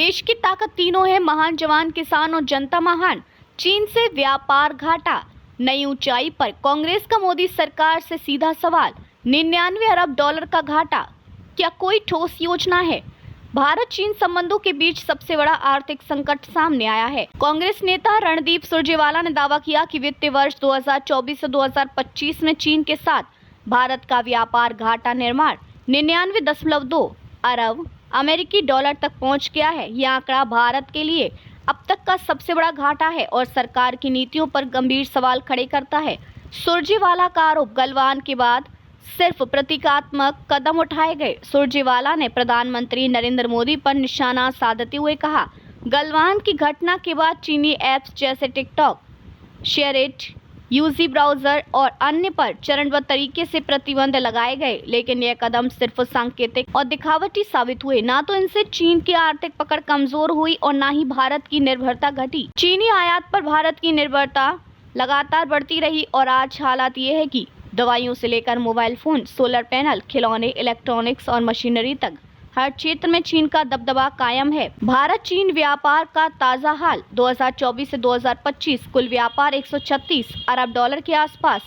देश की ताकत तीनों है, महान जवान, किसान और जनता महान। चीन से व्यापार घाटा, नई ऊंचाई पर। कांग्रेस का मोदी सरकार से सीधा सवाल। 99 अरब डॉलर का घाटा, क्या कोई ठोस योजना है? भारत चीन संबंधों के बीच सबसे बड़ा आर्थिक संकट सामने आया है। कांग्रेस नेता रणदीप सुरजेवाला ने दावा किया कि वित्तीय वर्ष 2024 से 2025 में चीन के साथ भारत का व्यापार घाटा निर्माण 99.2 अरब अमेरिकी डॉलर तक पहुंच गया है। यह आंकड़ा भारत के लिए अब तक का सबसे बड़ा घाटा है और सरकार की नीतियों पर गंभीर सवाल खड़े करता है। सुरजेवाला का आरोप, गलवान के बाद सिर्फ प्रतीकात्मक कदम उठाए गए। सुरजेवाला ने प्रधानमंत्री नरेंद्र मोदी पर निशाना साधते हुए कहा, गलवान की घटना के बाद चीनी ऐप्स जैसे टिकटॉक, शेयरइट, यूजी ब्राउजर और अन्य पर चरणबद्ध तरीके से प्रतिबंध लगाए गए, लेकिन यह कदम सिर्फ सांकेतिक और दिखावटी साबित हुए। ना तो इनसे चीन की आर्थिक पकड़ कमजोर हुई और ना ही भारत की निर्भरता घटी। चीनी आयात पर भारत की निर्भरता लगातार बढ़ती रही और आज हालात ये है कि दवाइयों से लेकर मोबाइल फोन, सोलर पैनल, खिलौने, इलेक्ट्रॉनिक्स और मशीनरी तक हर क्षेत्र में चीन का दबदबा कायम है। भारत चीन व्यापार का ताजा हाल, 2024 से 2025 कुल व्यापार 136 अरब डॉलर के आसपास।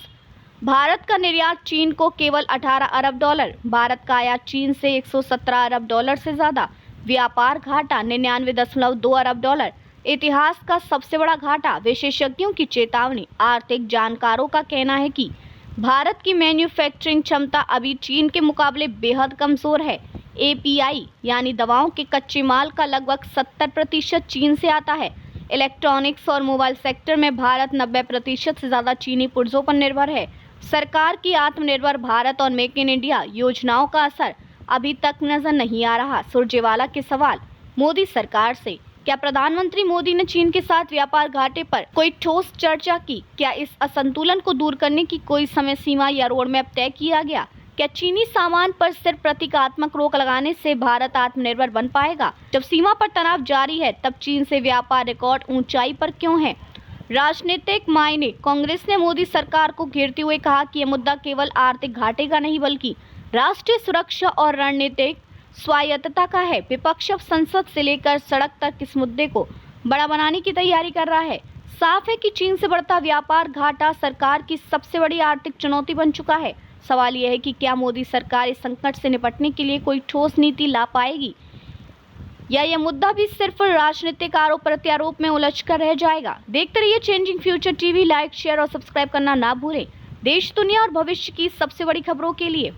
भारत का निर्यात चीन को केवल 18 अरब डॉलर, भारत का आयात चीन से 117 अरब डॉलर से ज्यादा। व्यापार घाटा 99.2 अरब डॉलर, इतिहास का सबसे बड़ा घाटा। विशेषज्ञों की चेतावनी, आर्थिक जानकारों का कहना है कि भारत की मैन्युफैक्चरिंग क्षमता अभी चीन के मुकाबले बेहद कमजोर है। एपीआई यानी दवाओं के कच्चे माल का लगभग 70% चीन से आता है। इलेक्ट्रॉनिक्स और मोबाइल सेक्टर में भारत 90% से ज्यादा चीनी पुर्जों पर निर्भर है। सरकार की आत्मनिर्भर भारत और मेक इन इंडिया योजनाओं का असर अभी तक नजर नहीं आ रहा। सुरजेवाला के सवाल, मोदी सरकार से, क्या प्रधानमंत्री मोदी ने चीन के साथ व्यापार घाटे पर कोई ठोस चर्चा की? क्या इस असंतुलन को दूर करने की कोई समय सीमा या रोड मैप तय किया गया? क्या चीनी सामान पर सिर्फ प्रतीकात्मक रोक लगाने से भारत आत्मनिर्भर बन पाएगा? जब सीमा पर तनाव जारी है, तब चीन से व्यापार रिकॉर्ड ऊंचाई पर क्यों है? राजनीतिक मायने, कांग्रेस ने मोदी सरकार को घेरते हुए कहा कि यह मुद्दा केवल आर्थिक घाटे का नहीं बल्कि राष्ट्रीय सुरक्षा और रणनीतिक स्वायत्तता का है। विपक्ष अब संसद से लेकर सड़क तक इस मुद्दे को बड़ा बनाने की तैयारी कर रहा है। साफ है कि चीन से बढ़ता व्यापार घाटा सरकार की सबसे बड़ी आर्थिक चुनौती बन चुका है। सवाल यह है कि क्या मोदी सरकार इस संकट से निपटने के लिए कोई ठोस नीति ला पाएगी या यह मुद्दा भी सिर्फ राजनीतिक आरोप प्रत्यारोप में उलझ कर रह जाएगा। देखते रहिए changing future TV. Like, share और सब्सक्राइब करना ना भूलें देश, दुनिया और भविष्य की सबसे बड़ी खबरों के लिए।